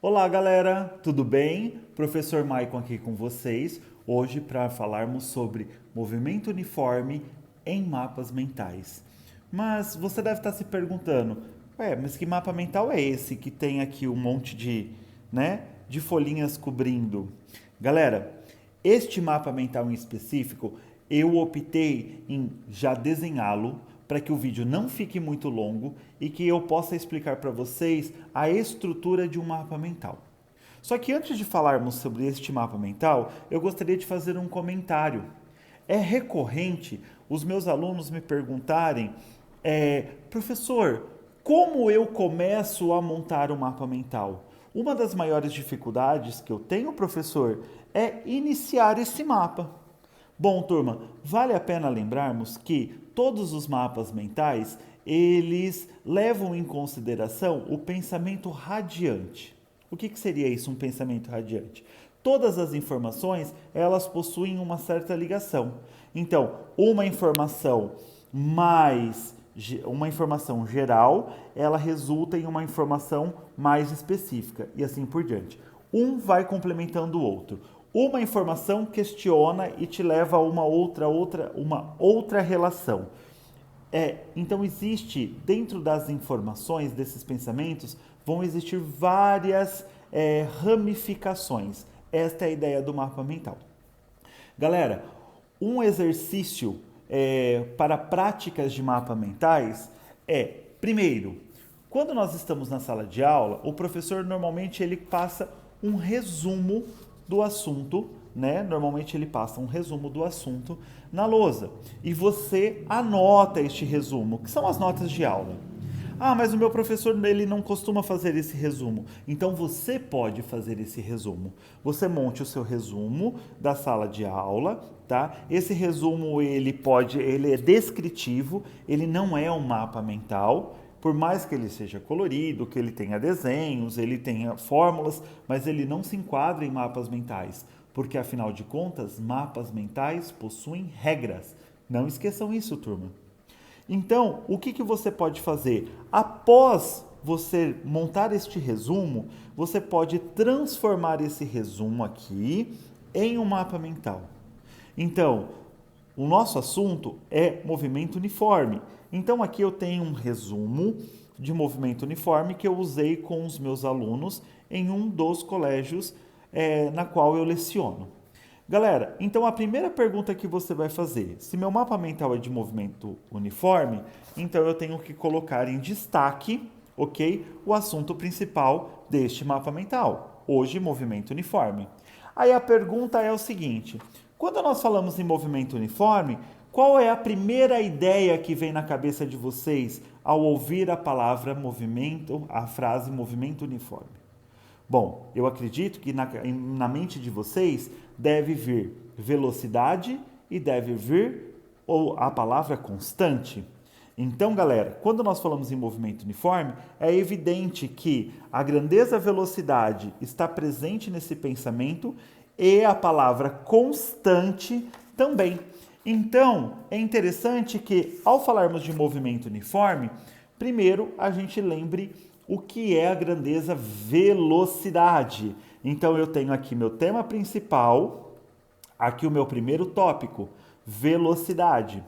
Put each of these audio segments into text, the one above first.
Olá, galera, tudo bem? Professor Maicon aqui com vocês, hoje para falarmos sobre movimento uniforme em mapas mentais. Mas você deve estar se perguntando, mas que mapa mental é esse que tem aqui um monte de folhinhas cobrindo? Galera, este mapa mental em específico, eu optei em já desenhá-lo para que o vídeo não fique muito longo e que eu possa explicar para vocês a estrutura de um mapa mental. Só que antes de falarmos sobre este mapa mental, eu gostaria de fazer um comentário. É recorrente os meus alunos me perguntarem, professor, como eu começo a montar um mapa mental? Uma das maiores dificuldades que eu tenho, professor, é iniciar esse mapa. Bom, turma, vale a pena lembrarmos que todos os mapas mentais, eles levam em consideração o pensamento radiante. O que seria isso, um pensamento radiante? Todas as informações, elas possuem uma certa ligação. Então, uma informação geral, ela resulta em uma informação mais específica e assim por diante. Um vai complementando o outro. Uma informação questiona e te leva a uma outra relação. Então existe, dentro das informações, desses pensamentos, vão existir várias ramificações. Esta é a ideia do mapa mental. Galera, um exercício para práticas de mapa mentais primeiro, quando nós estamos na sala de aula, o professor normalmente ele passa um resumo do assunto, né? Normalmente ele passa um resumo do assunto na lousa e você anota este resumo, que são as notas de aula. Ah, mas o meu professor ele não costuma fazer esse resumo. Então você pode fazer esse resumo. Você monte o seu resumo da sala de aula, tá? Esse resumo ele é descritivo, ele não é um mapa mental. Por mais que ele seja colorido, que ele tenha desenhos, ele tenha fórmulas, mas ele não se enquadra em mapas mentais, porque afinal de contas, mapas mentais possuem regras. Não esqueçam isso, turma. Então, o que você pode fazer? Após você montar este resumo, você pode transformar esse resumo aqui em um mapa mental. Então, o nosso assunto é movimento uniforme. Então, aqui eu tenho um resumo de movimento uniforme que eu usei com os meus alunos em um dos colégios na qual eu leciono. Galera, então a primeira pergunta que você vai fazer, se meu mapa mental é de movimento uniforme, então eu tenho que colocar em destaque, ok, o assunto principal deste mapa mental, hoje movimento uniforme. Aí a pergunta é o seguinte, quando nós falamos em movimento uniforme, qual é a primeira ideia que vem na cabeça de vocês ao ouvir a palavra movimento, a frase movimento uniforme? Bom, eu acredito que na mente de vocês deve vir velocidade e deve vir a palavra constante. Então, galera, quando nós falamos em movimento uniforme, é evidente que a grandeza velocidade está presente nesse pensamento e a palavra constante também. Então, é interessante que, ao falarmos de movimento uniforme, primeiro a gente lembre o que é a grandeza velocidade. Então, eu tenho aqui meu tema principal, aqui o meu primeiro tópico, velocidade.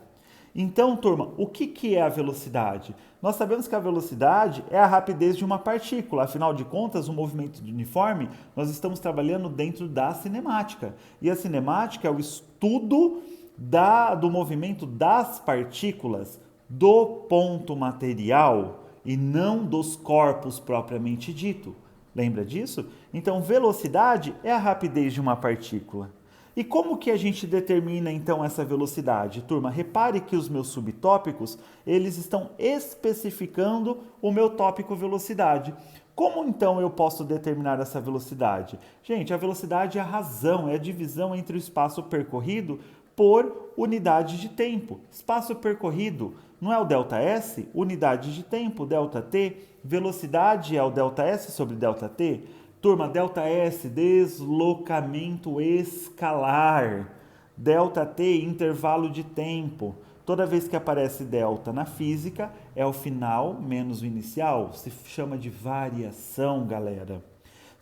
Então, turma, o que é a velocidade? Nós sabemos que a velocidade é a rapidez de uma partícula. Afinal de contas, o movimento uniforme, nós estamos trabalhando dentro da cinemática. E a cinemática é o estudo do movimento das partículas do ponto material e não dos corpos propriamente dito. Lembra disso? Então, velocidade é a rapidez de uma partícula. E como que a gente determina então essa velocidade? Turma, repare que os meus subtópicos, eles estão especificando o meu tópico velocidade. Como então eu posso determinar essa velocidade? Gente, a velocidade é a razão, é a divisão entre o espaço percorrido por unidade de tempo. Espaço percorrido não é o ΔS? Unidade de tempo, ΔT. Velocidade é o ΔS sobre ΔT. Turma, ΔS, deslocamento escalar. ΔT, intervalo de tempo. Toda vez que aparece delta na física, é o final menos o inicial. Se chama de variação, galera.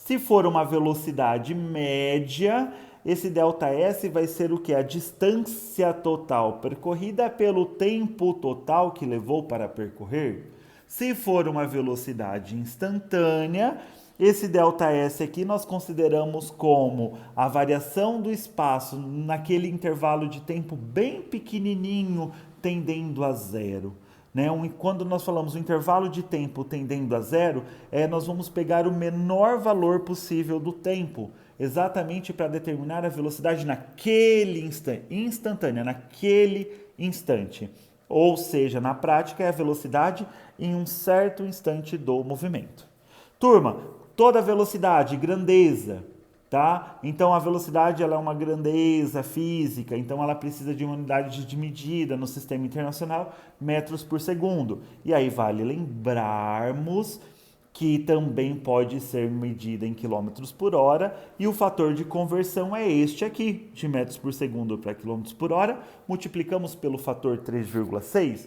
Se for uma velocidade média, esse ΔS vai ser o que? A distância total percorrida pelo tempo total que levou para percorrer. Se for uma velocidade instantânea, esse ΔS aqui nós consideramos como a variação do espaço naquele intervalo de tempo bem pequenininho, tendendo a zero. Né? Quando nós falamos o intervalo de tempo tendendo a zero, nós vamos pegar o menor valor possível do tempo, exatamente para determinar a velocidade naquele instante, instantânea, naquele instante. Ou seja, na prática é a velocidade em um certo instante do movimento. Turma, toda velocidade, grandeza, tá? Então a velocidade ela é uma grandeza física, então ela precisa de uma unidade de medida no sistema internacional, metros por segundo. E aí vale lembrarmos que também pode ser medida em quilômetros por hora, e o fator de conversão é este aqui, de metros por segundo para quilômetros por hora, multiplicamos pelo fator 3,6,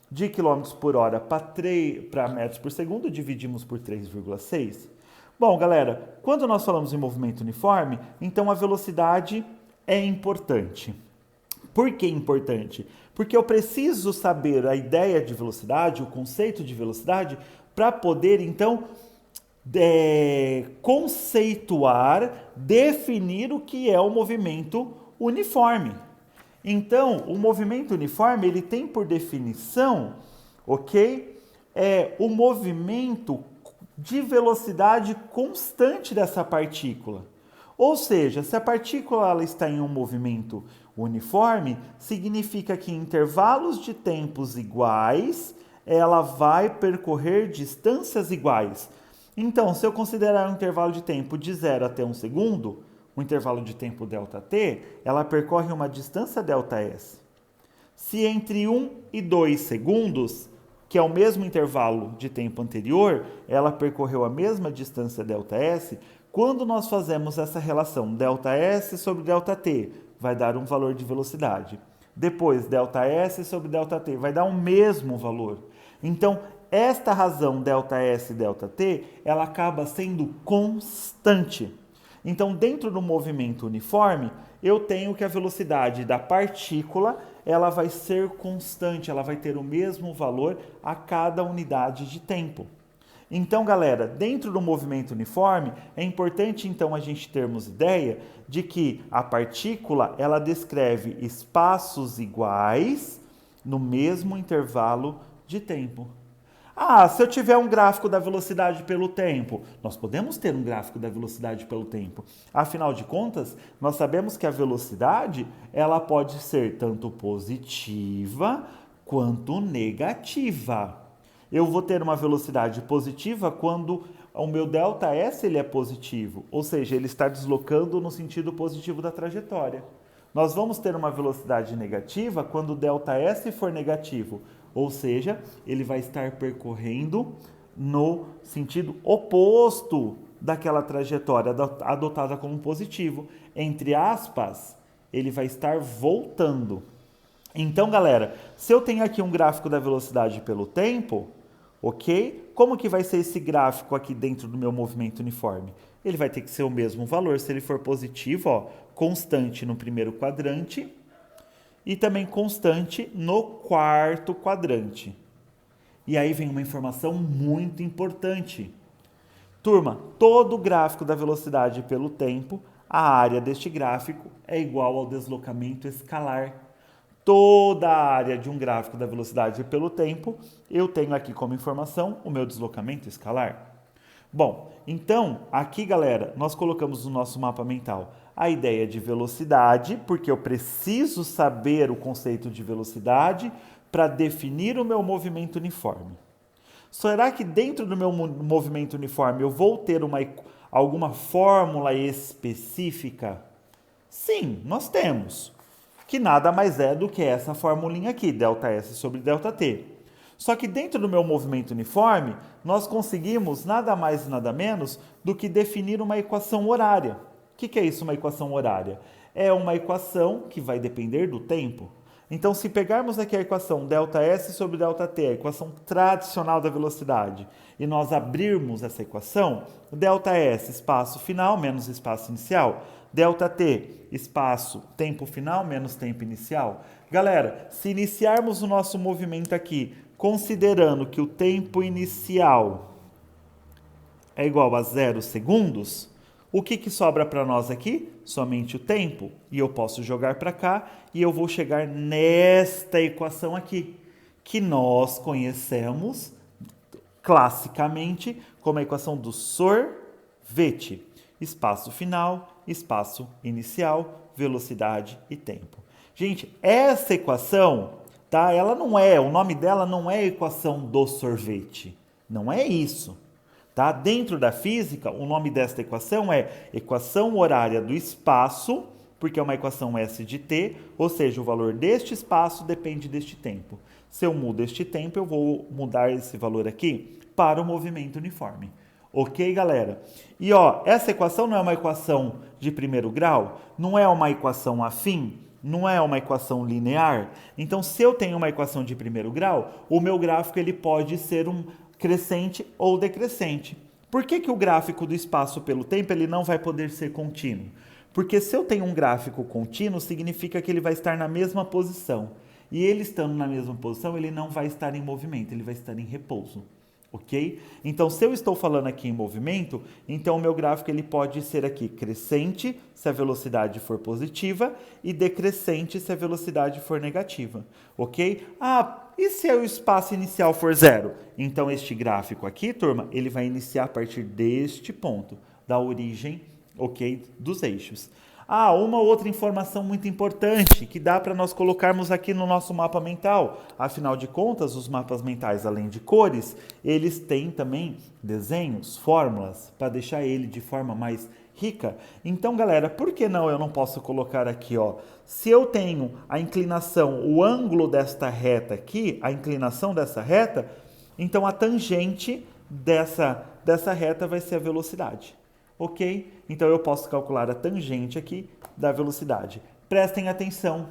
de quilômetros por hora para metros por segundo, dividimos por 3,6. Bom, galera, quando nós falamos em movimento uniforme, então a velocidade é importante. Por que importante? Porque eu preciso saber a ideia de velocidade, o conceito de velocidade, para poder, então, conceituar, definir o que é o movimento uniforme. Então, o movimento uniforme, ele tem por definição, ok? O movimento de velocidade constante dessa partícula. Ou seja, se a partícula ela está em um movimento uniforme, significa que em intervalos de tempos iguais, ela vai percorrer distâncias iguais. Então, se eu considerar um intervalo de tempo de 0 até 1 segundo, o intervalo de tempo ΔT, ela percorre uma distância ΔS. Se entre 1 e 2 segundos, que é o mesmo intervalo de tempo anterior, ela percorreu a mesma distância ΔS, quando nós fazemos essa relação ΔS sobre ΔT, vai dar um valor de velocidade. Depois, ΔS sobre ΔT, vai dar o mesmo valor. Então, esta razão ΔS e ΔT, ela acaba sendo constante. Então, dentro do movimento uniforme, eu tenho que a velocidade da partícula, ela vai ser constante, ela vai ter o mesmo valor a cada unidade de tempo. Então, galera, dentro do movimento uniforme, é importante então a gente termos ideia de que a partícula, ela descreve espaços iguais no mesmo intervalo de tempo. Se eu tiver um gráfico da velocidade pelo tempo, nós podemos ter um gráfico da velocidade pelo tempo. Afinal de contas, nós sabemos que a velocidade, ela pode ser tanto positiva quanto negativa. Eu vou ter uma velocidade positiva quando o meu ΔS ele é positivo, ou seja, ele está deslocando no sentido positivo da trajetória. Nós vamos ter uma velocidade negativa quando o ΔS for negativo, ou seja, ele vai estar percorrendo no sentido oposto daquela trajetória adotada como positivo. Entre aspas, ele vai estar voltando. Então, galera, se eu tenho aqui um gráfico da velocidade pelo tempo, ok? Como que vai ser esse gráfico aqui dentro do meu movimento uniforme? Ele vai ter que ser o mesmo valor. Se ele for positivo, constante no primeiro quadrante, e também constante no quarto quadrante. E aí vem uma informação muito importante. Turma, todo gráfico da velocidade pelo tempo, a área deste gráfico é igual ao deslocamento escalar. Toda a área de um gráfico da velocidade pelo tempo, eu tenho aqui como informação o meu deslocamento escalar. Bom, então, aqui, galera, nós colocamos no nosso mapa mental a ideia de velocidade, porque eu preciso saber o conceito de velocidade para definir o meu movimento uniforme. Será que dentro do meu movimento uniforme eu vou ter alguma fórmula específica? Sim, nós temos, que nada mais é do que essa formulinha aqui, ΔS sobre ΔT. Só que dentro do meu movimento uniforme, nós conseguimos nada mais e nada menos do que definir uma equação horária. O que é isso, uma equação horária? É uma equação que vai depender do tempo. Então, se pegarmos aqui a equação ΔS sobre ΔT, a equação tradicional da velocidade, e nós abrirmos essa equação, ΔS, espaço final menos espaço inicial, ΔT, espaço, tempo final menos tempo inicial. Galera, se iniciarmos o nosso movimento aqui, considerando que o tempo inicial é igual a 0 segundos, o que sobra para nós aqui? Somente o tempo. E eu posso jogar para cá e eu vou chegar nesta equação aqui, que nós conhecemos classicamente como a equação do sorvete. Espaço final, espaço inicial, velocidade e tempo. Gente, essa equação, tá? Ela não é, o nome dela não é equação do sorvete. Não é isso. Tá? Dentro da física, o nome desta equação é equação horária do espaço, porque é uma equação S de t, ou seja, o valor deste espaço depende deste tempo. Se eu mudo este tempo, eu vou mudar esse valor aqui para o movimento uniforme. Ok, galera? E ó, essa equação não é uma equação de primeiro grau, não é uma equação afim, não é uma equação linear. Então, se eu tenho uma equação de primeiro grau, o meu gráfico ele pode ser um crescente ou decrescente. Por que o gráfico do espaço pelo tempo ele não vai poder ser contínuo? Porque se eu tenho um gráfico contínuo, significa que ele vai estar na mesma posição. E ele estando na mesma posição, ele não vai estar em movimento, ele vai estar em repouso. Ok? Então, se eu estou falando aqui em movimento, então o meu gráfico ele pode ser aqui crescente se a velocidade for positiva e decrescente se a velocidade for negativa. Ok? E se o espaço inicial for 0? Então, este gráfico aqui, turma, ele vai iniciar a partir deste ponto, da origem, ok, dos eixos. Uma outra informação muito importante que dá para nós colocarmos aqui no nosso mapa mental. Afinal de contas, os mapas mentais, além de cores, eles têm também desenhos, fórmulas, para deixar ele de forma mais rica. Então, galera, por que não eu não posso colocar aqui, ó? Se eu tenho a inclinação, o ângulo desta reta aqui, a inclinação dessa reta, então a tangente dessa reta vai ser a velocidade. Ok? Então, eu posso calcular a tangente aqui da velocidade. Prestem atenção.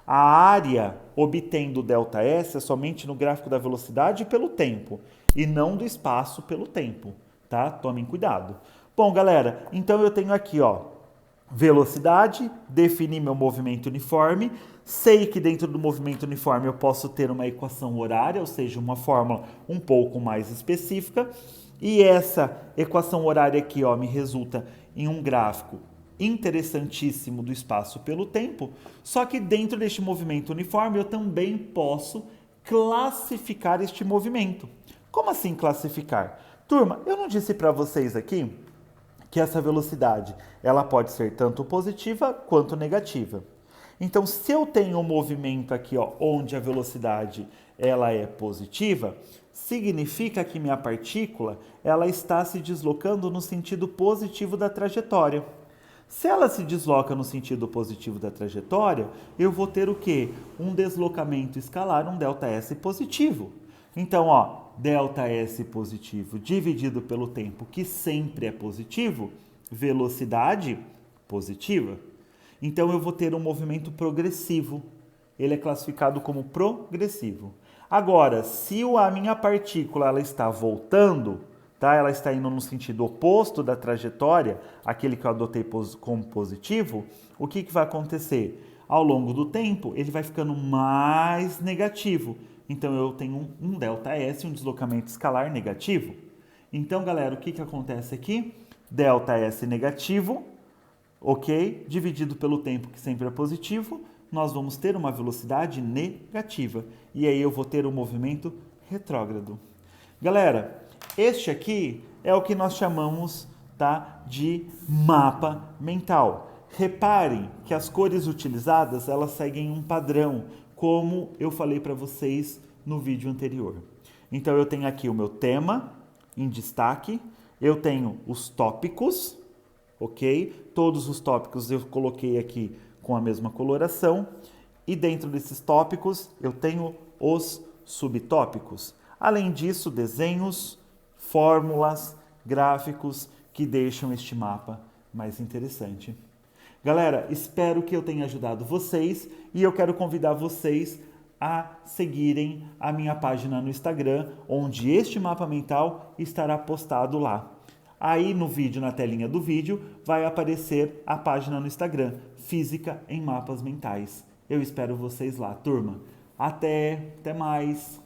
A área obtendo ΔS é somente no gráfico da velocidade pelo tempo e não do espaço pelo tempo, tá? Tomem cuidado. Bom, galera, então eu tenho aqui, ó, velocidade, defini meu movimento uniforme, sei que dentro do movimento uniforme eu posso ter uma equação horária, ou seja, uma fórmula um pouco mais específica. E essa equação horária aqui, ó, me resulta em um gráfico interessantíssimo do espaço pelo tempo, só que dentro deste movimento uniforme eu também posso classificar este movimento. Como assim classificar? Turma, eu não disse para vocês aqui que essa velocidade ela pode ser tanto positiva quanto negativa. Então, se eu tenho um movimento aqui, ó, onde a velocidade ela é positiva, significa que minha partícula ela está se deslocando no sentido positivo da trajetória. Se ela se desloca no sentido positivo da trajetória, eu vou ter o quê? Um deslocamento escalar, um ΔS positivo. Então, ó, ΔS positivo dividido pelo tempo, que sempre é positivo, velocidade positiva. Então, eu vou ter um movimento progressivo. Ele é classificado como progressivo. Agora, se a minha partícula ela está voltando, tá? Ela está indo no sentido oposto da trajetória, aquele que eu adotei como positivo, o que vai acontecer? Ao longo do tempo, ele vai ficando mais negativo. Então, eu tenho um ΔS, um deslocamento escalar negativo. Então, galera, o que acontece aqui? ΔS negativo, ok? Dividido pelo tempo, que sempre é positivo, nós vamos ter uma velocidade negativa. E aí eu vou ter um movimento retrógrado. Galera, este aqui é o que nós chamamos, tá, de mapa mental. Reparem que as cores utilizadas, elas seguem um padrão, como eu falei para vocês no vídeo anterior. Então, eu tenho aqui o meu tema em destaque, eu tenho os tópicos, ok? Todos os tópicos eu coloquei aqui com a mesma coloração, e dentro desses tópicos eu tenho os subtópicos. Além disso, desenhos, fórmulas, gráficos que deixam este mapa mais interessante. Galera, espero que eu tenha ajudado vocês e eu quero convidar vocês a seguirem a minha página no Instagram, onde este mapa mental estará postado lá. Aí no vídeo, na telinha do vídeo, vai aparecer a página no Instagram, Física em Mapas Mentais. Eu espero vocês lá, turma. Até mais!